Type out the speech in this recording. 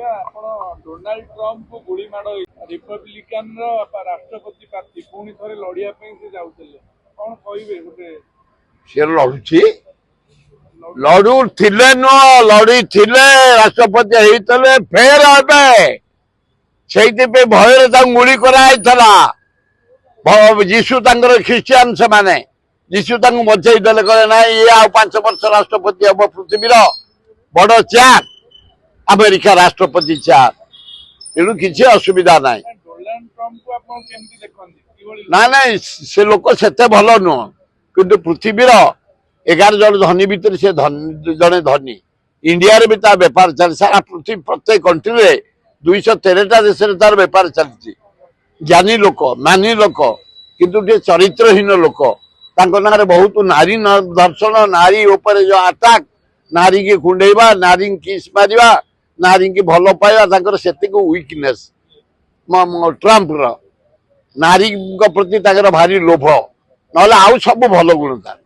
Donald Trump को गोली माड़ रिपब्लिकान राष्ट्रपति प्रार्थी पुणी थे लड़िया कौन कहे गोटे सी लड़ुची लड़ू थिले नुह लड़ी थिले राष्ट्रपति होते फेर हे से भय गुली कराइला जीशु ख्रीस्टियान से माने जीशु बचई देले कहे ना ये आ 5 वर्ष राष्ट्रपति हम पृथ्वीर बड़ चार अमेरिका राष्ट्रपति चार तेणु किसी असुविधा ना डोनाल्ड ट्रम्प को आप केमती देखते ना ना से लोक से भल नुह कि पृथ्वीर 11 जन धनी भितर से जड़े धनी इंडिया भी तार बेपार चल सारा पृथ्वी प्रत्येक कंट्री 213टा देश तार बेपार चलती ज्ञानी लोक मानी लोक किंतु चरित्रहीन लोक बहुत नारी दर्शन नारी उपर जो अटैक नारी की कुंडेवा नारी किस मारिवा नारी की भल पाइबा से वीकनेस ट्रम्प नारी प्रति भारी लोभ ना आउ सब भल गुण था